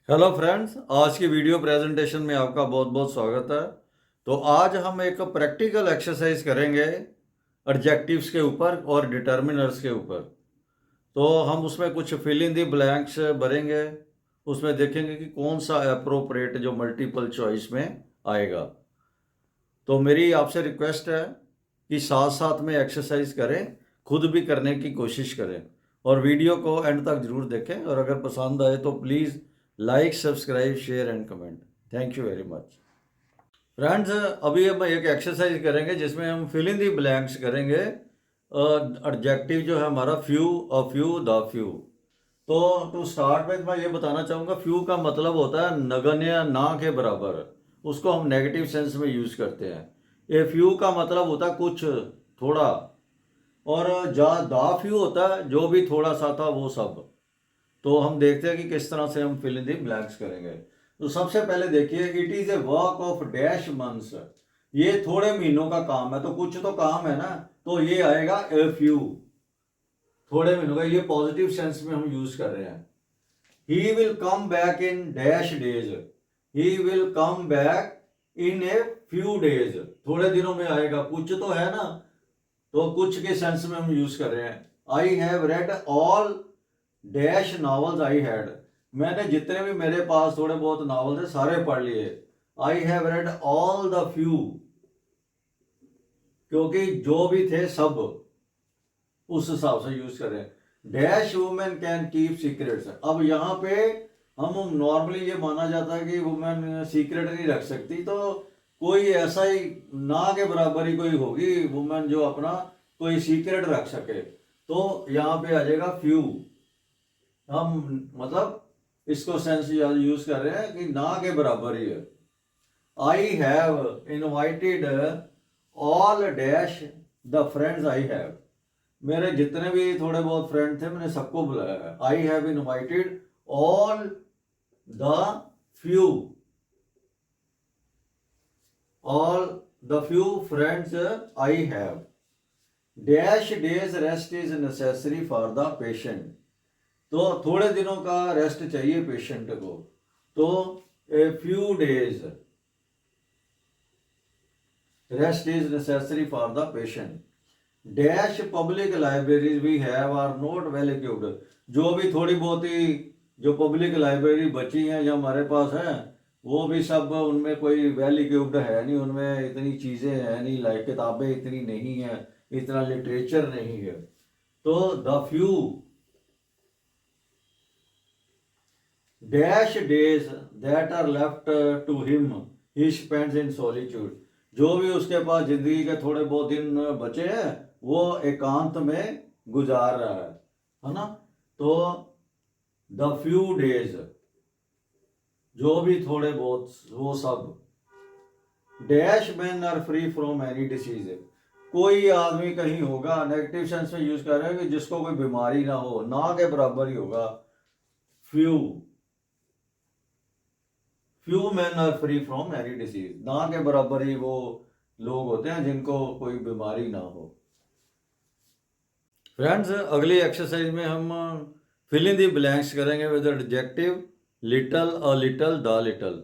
Hello friends, आज की video presentation में आपका बहुत बहुत स्वागत है। तो आज हम एक प्रैक्टिकल एक्सरसाइज करेंगे एडजेक्टिव्स के ऊपर और डिटर्मिनर्स के ऊपर। तो हम उसमें कुछ फिल इन द ब्लैंक्स भरेंगे। उसमें देखेंगे कि कौन सा अप्रोप्रिएट जो मल्टीपल चॉइस में आएगा। तो मेरी आपसे रिक्वेस्ट है कि साथ साथ में एक्सरसाइज करें, खुद भी करने की कोशिश करें और वीडियो को एंड तक जरूर देखें। और अगर पसंद आए तो please like, subscribe, share and comment. Thank you very much friends. अभी हम एक एक्सरसाइज करेंगे जिसमें हम फिल इन दी ब्लैंक्स करेंगे। एडजेक्टिव जो है हमारा few, a few, the few. तो टू स्टार्ट में मैं ये बताना चाहूँगा, फ्यू का मतलब होता है नगण्य, ना के बराबर। उसको हम नेगेटिव सेंस में यूज करते हैं। ए फ्यू का मतलब होता है कुछ, थोड़ा। और जा द फ्यू होता है जो भी थोड़ा सा था वो सब। तो हम देखते हैं कि किस तरह से हम फिल इन द ब्लैंक्स करेंगे। तो सबसे पहले देखिए, it is a work of dash months. ये थोड़े महीनों का काम है, तो कुछ तो काम है ना। तो ये आएगा ए फ्यू, थोड़े महीनों का। ये पॉजिटिव सेंस में हम यूज कर रहे हैं। He will come back in dash days. He will come back in A few days. थोड़े दिनों में आएगा, कुछ तो है ना। तो कुछ के सेंस में हम यूज कर रहे हैं। I have read all dash novels I had. मैंने जितने भी मेरे पास थोड़े बहुत नॉवल थे सारे पढ़ लिए। I have read all the few, क्योंकि जो भी थे सब, उस हिसाब से यूज कर रहे हैं। Dash women can keep secrets. अब यहाँ पे हम नॉर्मली ये माना जाता है कि वुमेन सीक्रेट नहीं रख सकती। तो कोई ऐसा ही ना के बराबर ही कोई होगी वुमेन जो अपना कोई सीक्रेट रख सके। तो यहाँ पे आ जाएगा फ्यू। हम मतलब इसको सेंस यूज कर रहे हैं कि ना के बराबर ही है। I have invited all dash the friends I have. मेरे जितने भी थोड़े बहुत फ्रेंड थे मैंने सबको बुलाया है। I have invited all the few, all the few friends I have. Dash days rest is necessary for the patient. तो थोड़े दिनों का रेस्ट चाहिए पेशेंट को। तो a few days rest is necessary for the patient. Dash public libraries we have are not well equipped. जो भी थोड़ी बहुत ही जो पब्लिक लाइब्रेरी बची हैं जो हमारे पास है, वो भी सब उनमें कोई वेल इक्विप्ड है नहीं। उनमें इतनी चीज़ें हैं नहीं, लाइक किताबें इतनी नहीं है, इतना लिटरेचर नहीं है। तो the few dash days that are left to him he spends in solitude. जो भी उसके पास जिंदगी के थोड़े बहुत दिन बचे हैं वो एकांत में गुजार रहा है ना। तो द फ्यू डेज, जो भी थोड़े बहुत वो सब। Dash man are free from any disease. कोई आदमी कहीं होगा, नेगेटिव सेंस में यूज कर रहे हैं कि जिसको कोई बीमारी ना हो, ना के बराबर ही होगा few. Few man are free from any disease, ना के बराबर ही वो लोग होते हैं जिनको कोई बीमारी ना हो। फ्रेंड्स, अगली एक्सरसाइज में हम फिल इन दी ब्लैंक्स करेंगे with adjective little, a little, the little.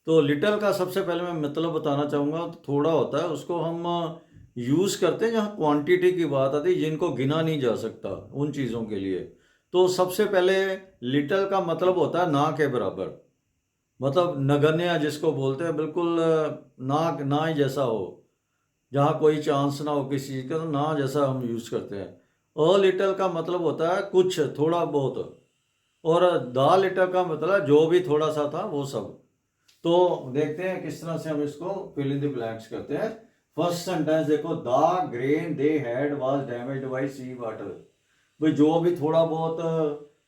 तो लिटल का सबसे पहले मैं मतलब बताना चाहूँगा। तो थोड़ा होता है, उसको हम यूज़ करते हैं जहाँ क्वांटिटी की बात आती है, जिनको गिना नहीं जा सकता उन चीज़ों के लिए। तो सबसे पहले लिटल का मतलब होता है ना के बराबर। मतलब नगण्य जिसको बोलते हैं, बिल्कुल ना ना ही जैसा हो, जहाँ कोई चांस ना हो किसी चीज़ का, तो ना जैसा हम यूज़ करते हैं। अ लिटल का मतलब होता है कुछ, थोड़ा बहुत। और द लिटल का मतलब जो भी थोड़ा सा था वो सब। तो देखते हैं किस तरह से हम इसको फिल इन द ब्लैंक्स करते हैं। फर्स्ट सेंटेंस देखो, the grain they had was damaged by sea water. भाई जो भी थोड़ा बहुत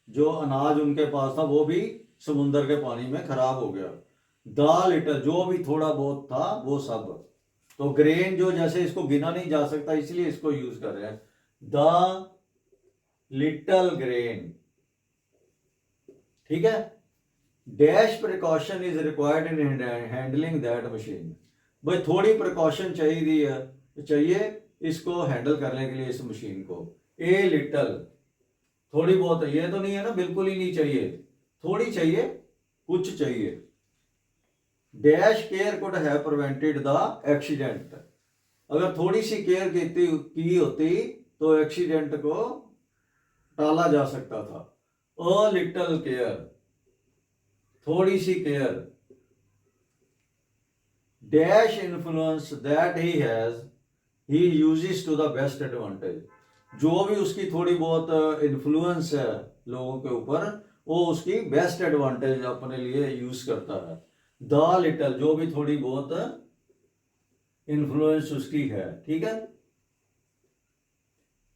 जो अनाज उनके पास था वो भी समुंदर के पानी में खराब हो गया। द लिटल, जो भी थोड़ा बहुत था वो सब। तो ग्रेन जो, जैसे इसको गिना नहीं जा सकता इसलिए इसको यूज कर रहे हैं। द लिटल ग्रेन, ठीक है। Dash precaution is required in handling that machine. भाई थोड़ी प्रिकॉशन चाहिए इसको हैंडल करने के लिए, इस मशीन को। ए लिटल, थोड़ी बहुत। ये तो नहीं है ना बिल्कुल ही नहीं चाहिए, थोड़ी चाहिए। कुछ चाहिए। Dash care could have prevented the accident, अगर थोड़ी सी केयर की होती तो एक्सीडेंट को टाला जा सकता था। अ लिटल केयर, थोड़ी सी care. Dash influence that he has he uses to the best advantage, जो भी उसकी थोड़ी बहुत इन्फ्लुएंस है लोगों के ऊपर, वो उसकी बेस्ट एडवांटेज अपने लिए यूज करता है। द लिटल, जो भी थोड़ी बहुत इन्फ्लुएंस उसकी है, ठीक है।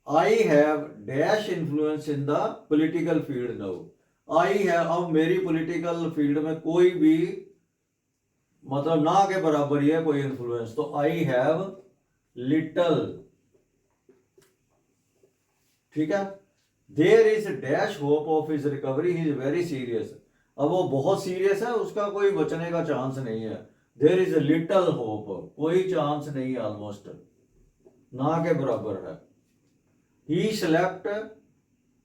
I have dash influence in the political field now. I have, अब मेरी पॉलिटिकल फील्ड में कोई भी मतलब ना के बराबर ही है कोई इन्फ्लुएंस, तो आई हैव लिटल, ठीक है। There is dash hope of his recovery, he is very serious, अब वो बहुत सीरियस है, उसका कोई बचने का चांस नहीं है। देयर इज लिटल होप, कोई चांस नहीं, ऑलमोस्ट ना के बराबर है। He slept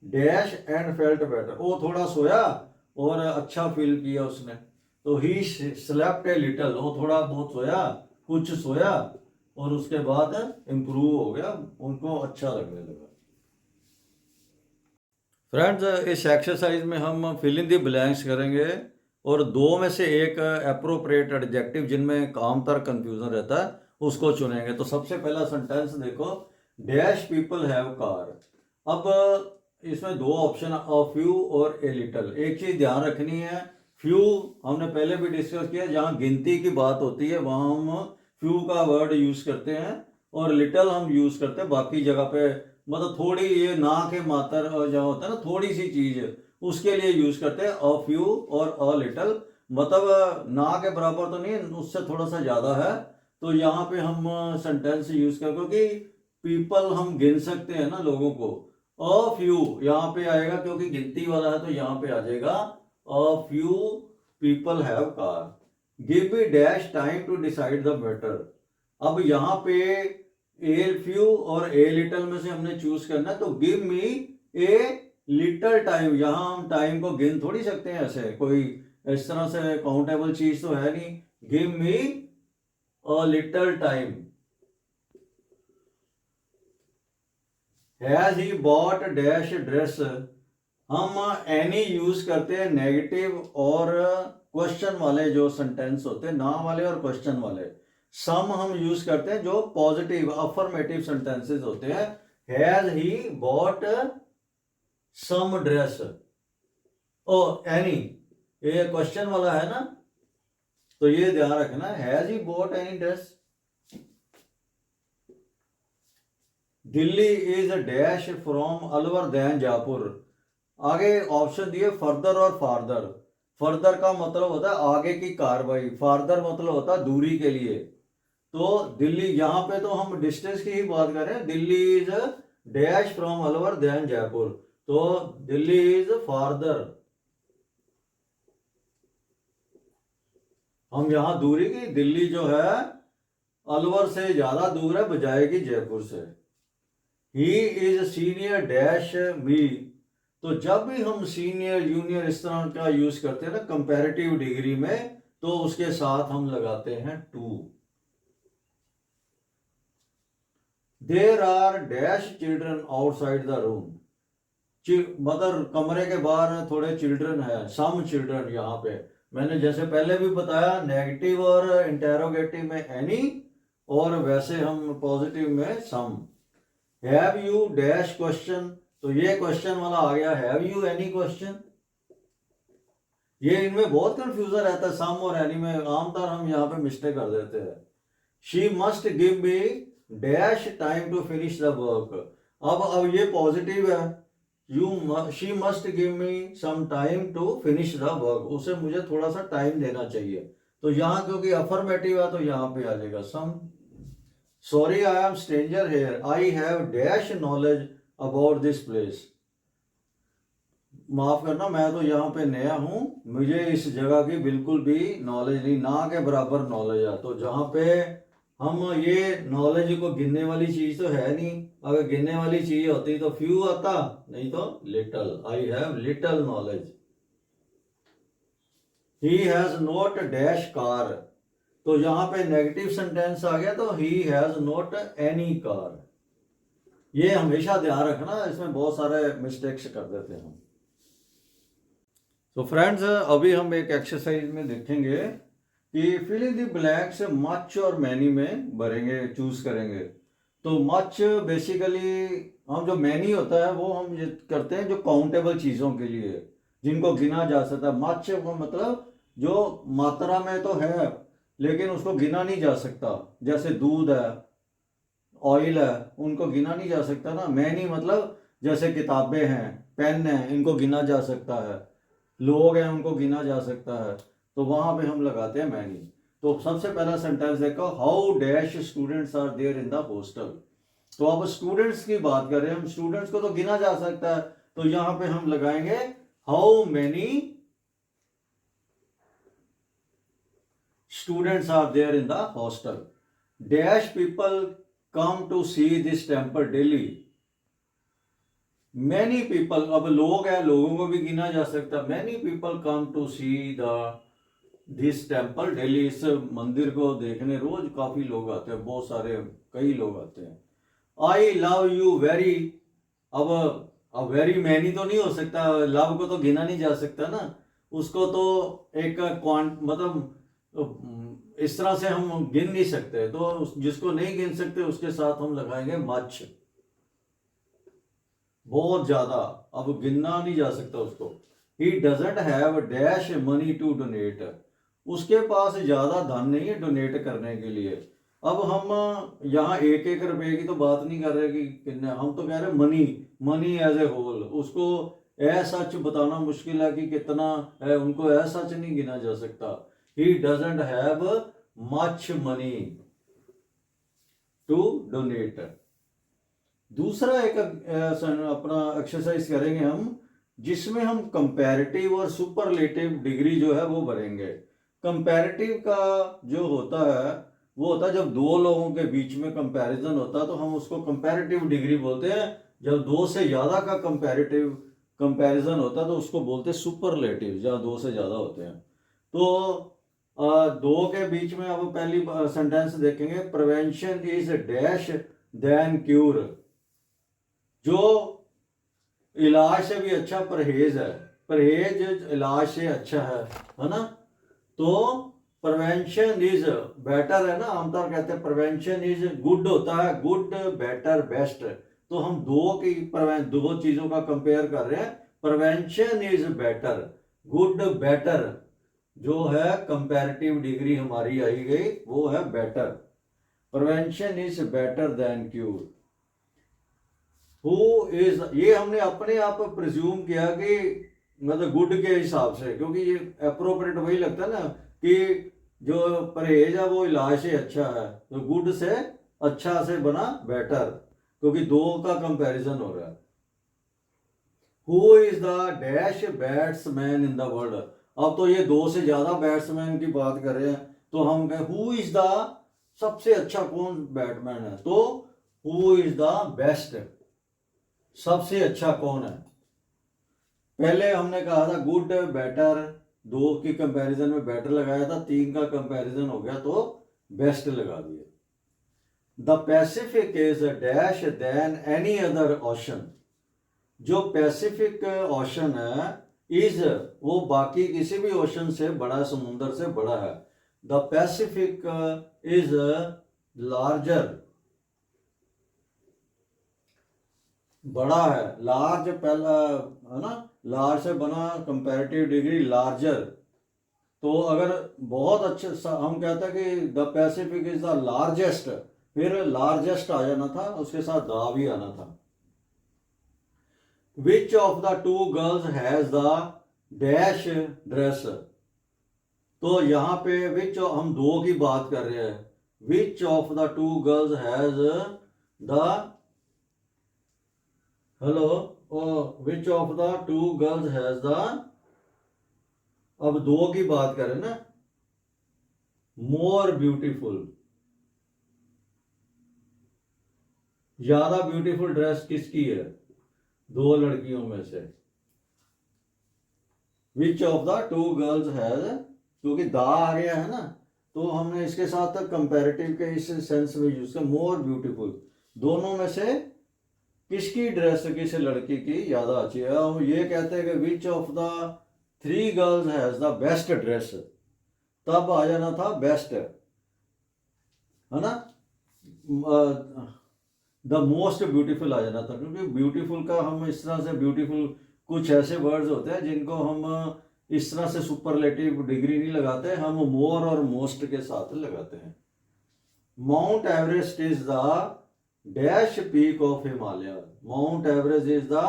dash and felt better, वो थोड़ा सोया और अच्छा फील किया उसने, तो ही स्लेप्ट ए लिटल, वो थोड़ा बहुत सोया, कुछ सोया, और उसके बाद इंप्रूव हो गया, उनको अच्छा लगने लगा। फ्रेंड्स, इस एक्सरसाइज में हम फिल इन द ब्लैंक्स करेंगे और दो में से एक अप्रोप्रिएट एडजेक्टिव जिनमें कामतर कंफ्यूजन रहता है उसको चुनेंगे। तो सबसे पहला सेंटेंस देखो, डैश पीपल हैव कार। अब इसमें दो ऑप्शन, अ फ्यू और ए लिटल। एक चीज ध्यान रखनी है, फ्यू हमने पहले भी डिस्कस किया, जहां गिनती की बात होती है वहां हम फ्यू का वर्ड यूज करते हैं, और लिटल हम यूज करते हैं बाकी जगह पे, मतलब थोड़ी, ये ना के मातर जहाँ होता है ना थोड़ी सी चीज, उसके लिए यूज करते हैं अ फ्यू और अ लिटल। मतलब ना के बराबर तो नहीं, उससे थोड़ा सा ज्यादा है, तो यहाँ पे हम सेंटेंस यूज कर, क्योंकि पीपल हम गिन सकते हैं ना लोगों को। अ फ्यू यहाँ पे आएगा क्योंकि गिनती वाला है, तो यहाँ पे आ जाएगा a few people have car. Give me dash time to decide the matter, अब यहाँ पे ए फ्यू और ए लिटल में से हमने चूज करना है, तो give me a little time, यहां हम टाइम को गिन थोड़ी सकते हैं, ऐसे कोई इस तरह से काउंटेबल चीज तो है नहीं। Give me a little time. Has he bot dash dress, हम एनी यूज करते हैं नेगेटिव और क्वेश्चन वाले जो सेंटेंस होते हैं, ना वाले और क्वेश्चन वाले। सम हम यूज करते हैं जो पॉजिटिव अफर्मेटिव सेंटेंसेस होते हैं। Has he bought some dress, or any, ये क्वेश्चन वाला है ना, तो ये ध्यान रखना, has he bought any dress. Delhi is dash from Alwar than Jaipur, आगे ऑप्शन दिए फर्दर और फार्दर। फर्दर का मतलब होता है आगे की कार्रवाई, फार्दर मतलब होता है दूरी के लिए। तो दिल्ली, यहां पे तो हम डिस्टेंस की ही बात करें, Delhi is dash from Alwar than Jaipur, तो दिल्ली इज फार्दर, हम यहां दूरी की, दिल्ली जो है अलवर से ज्यादा दूर है बजाय की जयपुर से। ही इज सीनियर डैश मी, तो जब भी हम सीनियर जूनियर इस तरह का यूज करते हैं ना कंपैरेटिव डिग्री में, तो उसके साथ हम लगाते हैं to. There are dash children outside the room, मतलब कमरे के बाहर थोड़े चिल्ड्रन है, सम चिल्ड्रन। यहाँ पे मैंने जैसे पहले भी बताया, नेगेटिव और इंटेरोगेटिव में एनी, और वैसे हम पॉजिटिव में सम। हैव यू डैश क्वेश्चन, तो ये क्वेश्चन वाला आ गया, हैव यू एनी क्वेश्चन। ये इनमें बहुत कंफ्यूजन रहता है, सम और एनी में आमतौर हम यहाँ पे मिस्टेक कर देते हैं। She must give me dash time to finish the work, अब ये पॉजिटिव है, she must give me some time to finish the work, उसे मुझे थोड़ा सा टाइम देना चाहिए, तो यहाँ क्योंकि अफर्मेटिव है तो यहाँ पे आ जाएगा some. Sorry I am stranger here, I have dash knowledge about this place, माफ करना मैं तो यहाँ पे नया हूं, मुझे इस जगह की बिल्कुल भी नॉलेज नहीं, ना के बराबर नॉलेज है, तो जहाँ पे हम ये नॉलेज को गिनने वाली चीज तो है नहीं, अगर गिनने वाली चीज होती तो फ्यू आता, नहीं तो little, I have little knowledge. He has not dash car, तो यहां पे नेगेटिव सेंटेंस आ गया, तो he has not any car. ये हमेशा ध्यान रखना, इसमें बहुत सारे मिस्टेक्स कर देते हैं हम। तो फ्रेंड्स, अभी हम एक एक्सरसाइज में देखेंगे कि fill in the blanks much और मैनी में भरेंगे, चूज करेंगे। तो मच बेसिकली हम जो मैनी होता है वो हम ये करते हैं जो काउंटेबल चीज़ों के लिए, जिनको गिना जा सकता है। मच मतलब जो मात्रा में तो है लेकिन उसको गिना नहीं जा सकता, जैसे दूध है, ऑयल है, उनको गिना नहीं जा सकता ना। मैनी मतलब जैसे किताबें हैं, पेन है, इनको गिना जा सकता है। लोग हैं, उनको गिना जा सकता है, तो वहां पे हम लगाते हैं मैनी। तो सबसे पहला सेंटेंस देखो, how dash students are there in the hostel. तो अब स्टूडेंट्स की बात कर रहे हैं हम, स्टूडेंट्स को तो गिना जा सकता है, तो यहां पे हम लगाएंगे how many students are there in the hostel. Dash people come to see this temple daily. Many people, अब लोग हैं, लोगों को भी गिना जा सकता है। Many people come to see the this temple daily. इस मंदिर को देखने रोज काफी लोग आते हैं, बहुत सारे, कई लोग आते हैं। आई लव यू वेरी, अब वेरी मैनी तो नहीं हो सकता, लव को तो गिना नहीं जा सकता ना, उसको तो एक क्वांट मतलब इस तरह से हम गिन नहीं सकते, तो जिसको नहीं गिन सकते उसके साथ हम लगाएंगे मच, बहुत ज्यादा, अब गिनना नहीं जा सकता उसको। He doesn't have dash money to donate, उसके पास ज्यादा धन नहीं है डोनेट करने के लिए। अब हम यहाँ एक एक रुपए की तो बात नहीं कर रहे कि कितने, हम तो कह रहे money, money as a whole. उसको ऐसा सच बताना मुश्किल है कि कितना है, उनको ऐसा सच नहीं गिना जा सकता। He doesn't have much money to donate. दूसरा एक अपना एक्सरसाइज करेंगे हम, जिसमें हम कंपैरेटिव और सुपरलेटिव डिग्री जो है वो भरेंगे। कंपैरेटिव का जो होता है वो होता है जब दो लोगों के बीच में कंपैरिजन होता है, तो हम उसको कंपैरेटिव डिग्री बोलते हैं। जब दो से ज्यादा का कंपैरेटिव कंपैरिजन होता है तो उसको बोलते हैं सुपरलेटिव, जहाँ दो से ज्यादा होते हैं। तो दो के बीच में अब पहली सेंटेंस देखेंगे, prevention is dash than cure. जो इलाज से भी अच्छा परहेज है, परहेज इलाज से अच्छा है ना। तो प्रिवेंशन इज बेटर है ना, आमतौर कहते हैं प्रिवेंशन इज गुड होता है, गुड बेटर बेस्ट। तो हम दो चीजों का कंपेयर कर रहे हैं। Prevention is better, good better जो है कंपैरेटिव डिग्री हमारी आई गई वो है better. Prevention is better then cure. Who is, ये हमने अपने आप प्रिज्यूम किया कि मतलब गुड के हिसाब से, क्योंकि ये अप्रोप्रिएट वही लगता है ना कि जो परहेज है वो इलाज से अच्छा है, तो गुड से अच्छा से बना बेटर, क्योंकि दो का कंपैरिजन हो रहा है। Who is the dash batsman in the world. अब तो ये दो से ज्यादा बैट्समैन की बात कर रहे हैं, तो हम कहें हु इज द, सबसे अच्छा कौन बैट्समैन है, तो हु इज द बेस्ट, सबसे अच्छा कौन है। पहले हमने कहा था गुड बेटर, दो की कंपैरिजन में बेटर लगाया था, तीन का कंपैरिजन हो गया तो बेस्ट लगा दिया। The Pacific is dash than any other ocean. जो पैसिफिक ओशन है इज, वो बाकी किसी भी ओशन से बड़ा, समुद्र से बड़ा है। द पैसिफिक इज लार्जर, बड़ा है, लार्ज पहला है ना, लार्ज से बना कंपैरेटिव डिग्री लार्जर। तो अगर बहुत अच्छे हम कहते हैं कि the Pacific is the largest, फिर लार्जेस्ट आ जाना था, उसके साथ द भी आना था। Which of the two girls has the dash dress. तो यहाँ पे विच, हम दो की बात कर रहे हैं, which of the two girls has the, hello, which of the two girls has the, अब दो की बात करें ना, मोर ब्यूटीफुल, ज्यादा ब्यूटीफुल ड्रेस किसकी है, दो लड़कियों में से। Which of the two girls has क्योंकि दा आ गया है ना, तो हमने इसके साथ कंपैरेटिव के इस सेंस में यूज किया, मोर ब्यूटीफुल। दोनों में से किसकी ड्रेस किस लड़की की ज्यादा अच्छी है? हम ये कहते हैं कि which of the three girls has the best dress, तब आ जाना था बेस्ट, है ना, द मोस्ट ब्यूटीफुल आ जाना था, क्योंकि ब्यूटीफुल का हम इस तरह से ब्यूटीफुल, कुछ ऐसे वर्ड्स होते हैं जिनको हम इस तरह से सुपरलेटिव डिग्री नहीं लगाते, हम मोर और मोस्ट के साथ लगाते हैं। Mount Everest is the dash peak of Himalaya. Mount Everest is the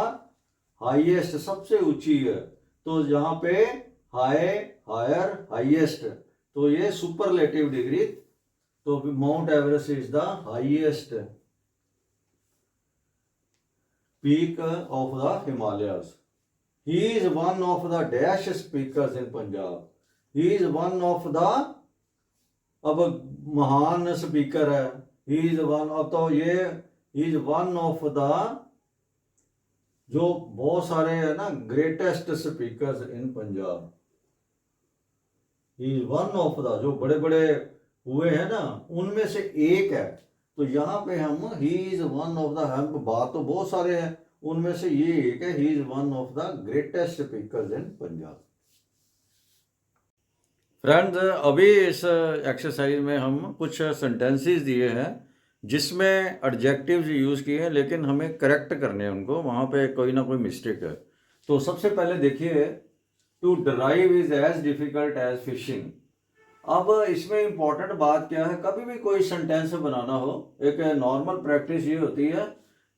highest, सबसे ऊंची है, तो यहाँ पे हाई, हायर, हाईएस्ट, तो ये सुपरलेटिव डिग्री, तो mount Everest is the highest peak of the Himalayas. He is one of the dash speakers in Punjab. He is one of the, अब महान स्पीकर है, ही इज वन, अब तो ये he is one of the, जो बहुत सारे है ना greatest speakers in Punjab. He is one of the, जो बड़े बड़े हुए हैं ना उनमें से एक है, तो यहाँ पे हम he is one of the, हम बात तो बहुत सारे हैं, उनमें से ये एक है, he is one of the greatest speakers in Punjab. Friends, अभी इस एक्सरसाइज में हम कुछ सेंटेंसेस दिए हैं जिसमें एडजेक्टिव्स यूज़ किए हैं, लेकिन हमें करेक्ट करने हैं उनको, वहाँ पे कोई ना कोई मिस्टेक है। तो सबसे पहले देखिए, to drive is as difficult as fishing. अब इसमें इंपॉर्टेंट बात क्या है, कभी भी कोई सेंटेंस बनाना हो, एक नॉर्मल प्रैक्टिस ये होती है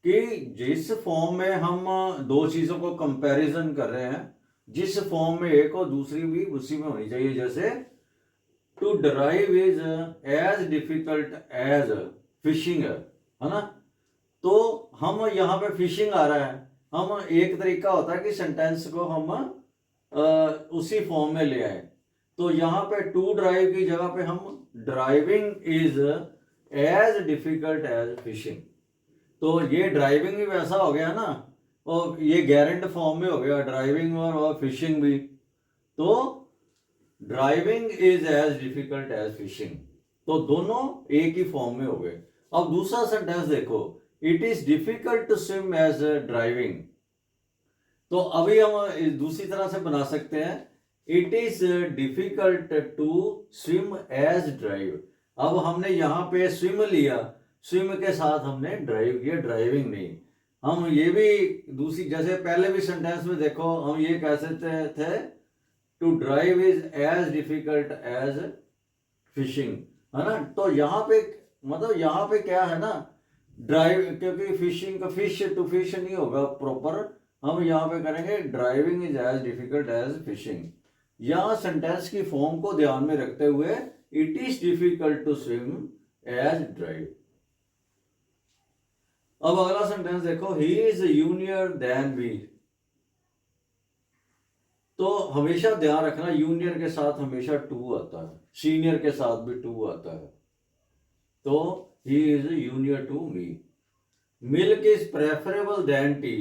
कि जिस फॉर्म में हम दो चीज़ों को कंपैरिजन कर रहे हैं, जिस फॉर्म में एक हो दूसरी भी उसी में होनी चाहिए। जैसे to drive is as difficult as fishing है ना, तो हम यहाँ पे फिशिंग आ रहा है, हम एक तरीका होता है कि सेंटेंस को हम उसी फॉर्म में ले आए, तो यहाँ पे टू ड्राइव की जगह पे हम driving is as difficult as fishing, तो ये ड्राइविंग भी वैसा हो गया ना, और ये गारंट फॉर्म में हो गया ड्राइविंग और फिशिंग भी, तो driving is as difficult as fishing, तो दोनों एक ही फॉर्म में हो गए। अब दूसरा सेंटेंस देखो, it is difficult to swim as driving, तो अभी हम दूसरी तरह से बना सकते हैं, it is difficult to swim as drive. अब हमने यहाँ पे स्विम लिया, स्विम के साथ हमने ड्राइव किया, ड्राइविंग नहीं। हम ये भी दूसरी, जैसे पहले भी सेंटेंस में देखो, हम ये कह सकते थे to drive is as difficult as fishing, है ना, तो यहाँ पे मतलब यहाँ पे क्या है ना, ड्राइव, क्योंकि फिशिंग का फिश टू फिश नहीं होगा प्रॉपर, हम यहाँ पे करेंगे driving is as difficult as fishing. यहाँ सेंटेंस की फॉर्म को ध्यान में रखते हुए it is difficult to swim as drive. अब अगला सेंटेंस देखो, he is junior than we, तो हमेशा ध्यान रखना यूनियर के साथ हमेशा टू आता है, सीनियर के साथ भी टू आता है, तो he is junior to me. Milk is preferable than tea,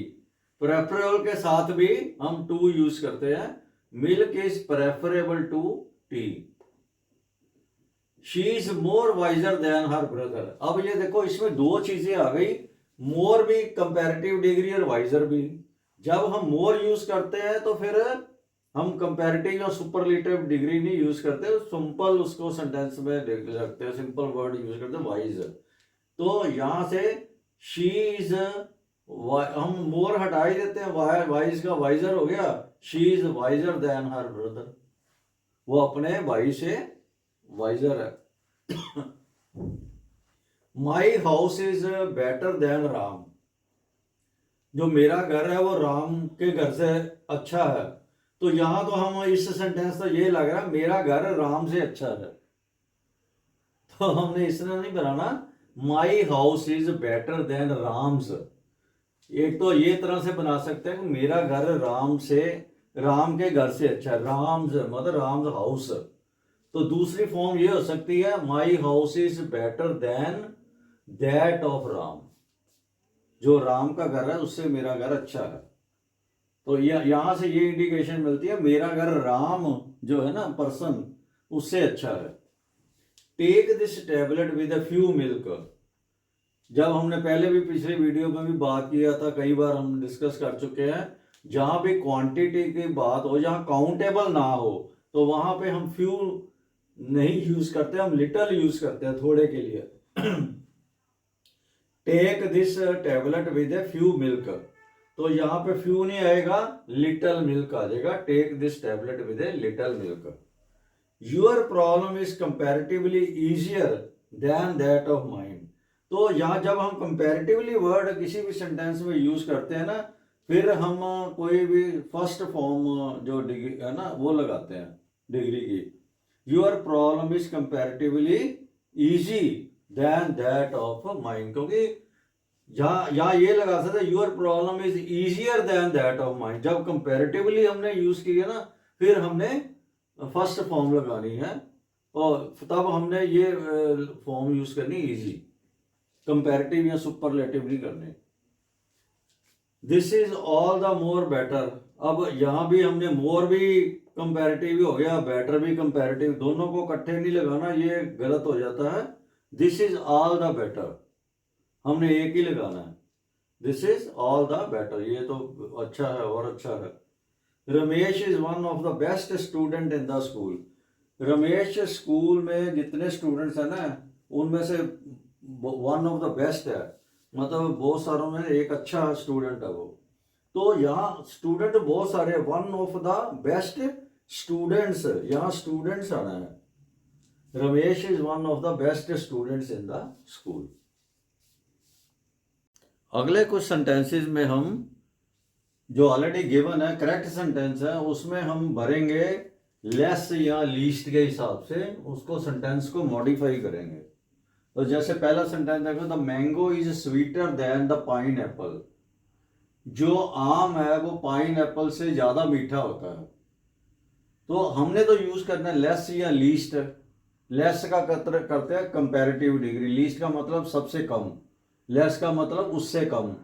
preferable के साथ भी हम टू यूज करते हैं, milk is preferable to tea. She is more wiser than her brother. अब ये देखो, इसमें दो चीजें आ गई, मोर भी कंपैरेटिव डिग्री और वाइजर भी। जब हम मोर यूज करते हैं तो फिर हम कंपैरेटिव या सुपरलेटिव डिग्री नहीं यूज करते, सिंपल उसको सेंटेंस में रखते हैं, सिंपल वर्ड यूज करते हैं वाइज। तो यहां से शी इज, हम मोर हटा ही देते हैं, वाइज का वाइजर हो गया, she is visor than her brother, वो अपने भाई से वाइजर है। माई house is better then Ram, जो मेरा घर है वो राम के घर से अच्छा है, तो यहां तो हम इस सेंटेंस तो ये लग रहा है मेरा घर राम से अच्छा है, तो हमने इस तरह नहीं बनाना, my house is better than Ram's. एक तो ये तरह से बना सकते हैं कि मेरा घर राम से, राम के घर से अच्छा है, राम्स मतलब राम्स हाउस। तो दूसरी फॉर्म ये हो सकती है, माई house is better then that of Ram, जो राम का घर है उससे मेरा घर अच्छा है। तो यहां से ये इंडिकेशन मिलती है, मेरा घर राम जो है ना पर्सन, उससे अच्छा है। Take this tablet with a few milk, जब हमने पहले भी पिछले वीडियो में भी बात किया था, कई बार हम डिस्कस कर चुके हैं, जहां भी क्वांटिटी की बात हो, जहां काउंटेबल ना हो, तो वहां पे हम फ्यू नहीं यूज करते, हम लिटल यूज करते हैं थोड़े के लिए। Take this tablet with a few milk, तो यहाँ पे फ्यू नहीं आएगा, लिटल मिल्क आ जाएगा। Take this tablet with a little milk. Your problem is comparatively easier than that of mind. तो यहाँ जब हम कंपैरेटिवली वर्ड किसी भी सेंटेंस में यूज करते हैं ना, फिर हम कोई भी फर्स्ट फॉर्म जो डिग्री है ना वो लगाते हैं डिग्री की। Your problem is comparatively easy than that of mind, क्योंकि यहाँ ये लगा सकते हैं your problem is easier than that of mind. जब कंपैरेटिवली हमने यूज किया ना, फिर हमने फर्स्ट फॉर्म लगानी है, और तब हमने ये फॉर्म यूज करनी इजी, कंपैरेटिव या सुपरलेटिव नहीं करने। This is all the more better, अब यहाँ भी हमने मोर भी कंपैरेटिव हो गया, बेटर भी कंपैरेटिव, दोनों को इकट्ठे नहीं लगाना, ये गलत हो जाता है। This is all the better, हमने एक ही लगाना है, this is all the better, ये तो अच्छा है और अच्छा है। Ramesh is one of the best student in the school. Ramesh school में जितने स्टूडेंट्स हैं ना, उनमें से वन ऑफ द बेस्ट है, मतलब बहुत सारों में एक अच्छा स्टूडेंट है वो। तो यहाँ स्टूडेंट बहुत सारे, one of the best students, यहाँ स्टूडेंट्स आना है। Ramesh is one of the best students in the school. अगले कुछ सेंटेंसेस में हम जो ऑलरेडी गिवन है करेक्ट सेंटेंस है, उसमें हम भरेंगे लेस या लीस्ट के हिसाब से, उसको सेंटेंस को मॉडिफाई करेंगे। तो जैसे पहला सेंटेंस देखो, the mango is sweeter than the pine Apple. जो आम है वो पाइन एप्पल से ज्यादा मीठा होता है। तो हमने तो यूज करना है लेस या लीस्ट। लेस का करते हैं कंपैरेटिव डिग्री, लीस्ट का मतलब सबसे कम, लेस का मतलब उससे कम।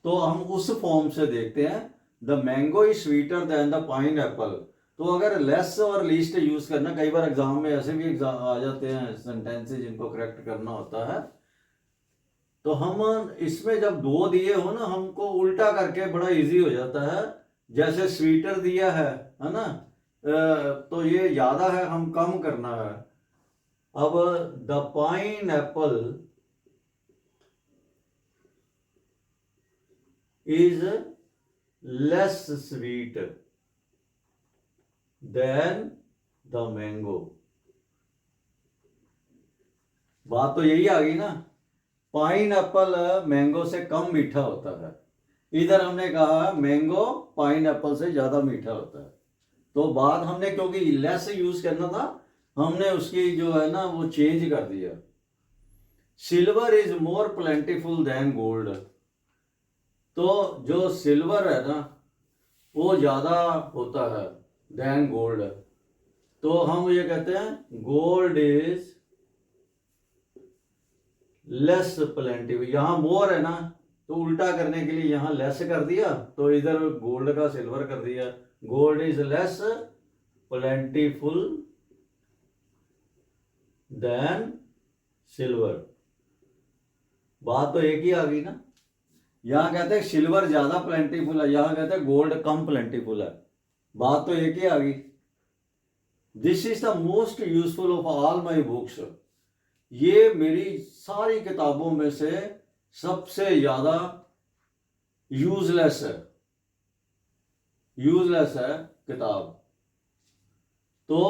तो हम उस फॉर्म से देखते हैं, the mango is sweeter than the pine Apple. तो अगर लेस और लीस्ट यूज करना, कई बार एग्जाम में ऐसे भी एग्जाम आ जाते हैं सेंटेंसेस जिनको करेक्ट करना होता है, तो हम इसमें जब दो दिए हो ना, हमको उल्टा करके बड़ा इजी हो जाता है। जैसे स्वीटर दिया है ना, तो ये ज्यादा है, हम कम करना है। अब the pine Apple is less sweet than the mango। बात तो यही आ गई ना, पाइन एप्पल मैंगो से कम मीठा होता है। इधर हमने कहा मैंगो पाइन एप्पल से ज्यादा मीठा होता है। तो बात हमने क्योंकि लेस यूज करना था, हमने उसकी जो है ना वो चेंज कर दिया। Silver is more plentiful than gold. तो जो सिल्वर है ना वो ज्यादा होता है देन गोल्ड। तो हम ये कहते हैं गोल्ड इज लेस प्लेंटिव। यहां मोर है ना, तो उल्टा करने के लिए यहां लेस कर दिया, तो इधर गोल्ड का सिल्वर कर दिया। Gold is less plentiful than silver. बात तो एक ही आ गई ना। यहां कहते हैं सिल्वर ज्यादा प्लेंटीफुल है, यहां कहते हैं गोल्ड कम प्लेंटीफुल है। बात तो एक ही आ गई। This is the most useful of all my books. ये मेरी सारी किताबों में से सबसे ज्यादा यूजलेस है, यूजलेस है किताब। तो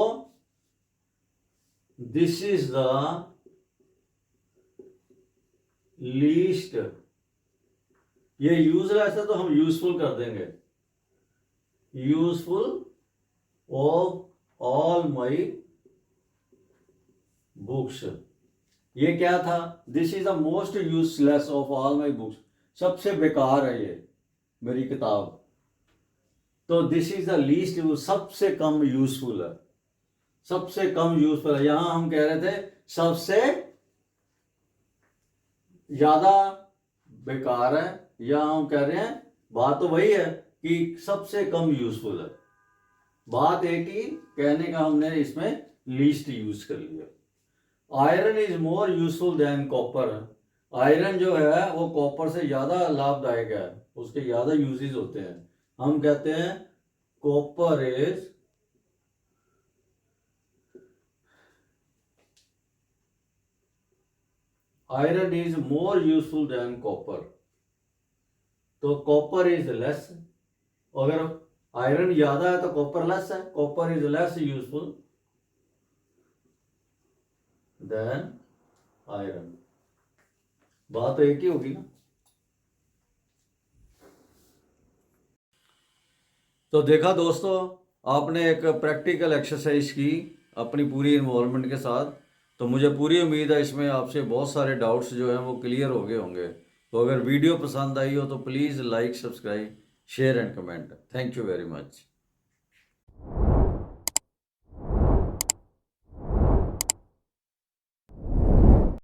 दिस इज द लीस्ट, ये यूजलेस है तो हम यूजफुल कर देंगे, useful of all my books. ये क्या था, this is the most useless of all my books, सबसे बेकार है ये मेरी किताब। तो this is the least use, सबसे कम यूजफुल है, सबसे कम यूजफुल है। यहां हम कह रहे थे सबसे ज्यादा बेकार है, या हम कह रहे हैं बात तो वही है कि सबसे कम यूजफुल है। बात एक ही कहने का हमने इसमें लीस्ट यूज कर लिया। Iron is more useful than copper. Iron जो है वो कॉपर से ज़्यादा लाभदायक है, उसके ज़्यादा यूजेस होते हैं। हम कहते हैं copper is iron is more useful than copper. तो कॉपर इज लेस, अगर आयरन ज्यादा है तो कॉपर लेस है, copper is less useful than iron. बात तो एक ही होगी ना। तो देखा दोस्तों, आपने एक प्रैक्टिकल एक्सरसाइज की अपनी पूरी इन्वॉल्वमेंट के साथ। तो मुझे पूरी उम्मीद है इसमें आपसे बहुत सारे डाउट्स जो हैं वो क्लियर हो गए होंगे। तो अगर वीडियो पसंद आई हो तो please like, subscribe, share and comment. Thank you very much.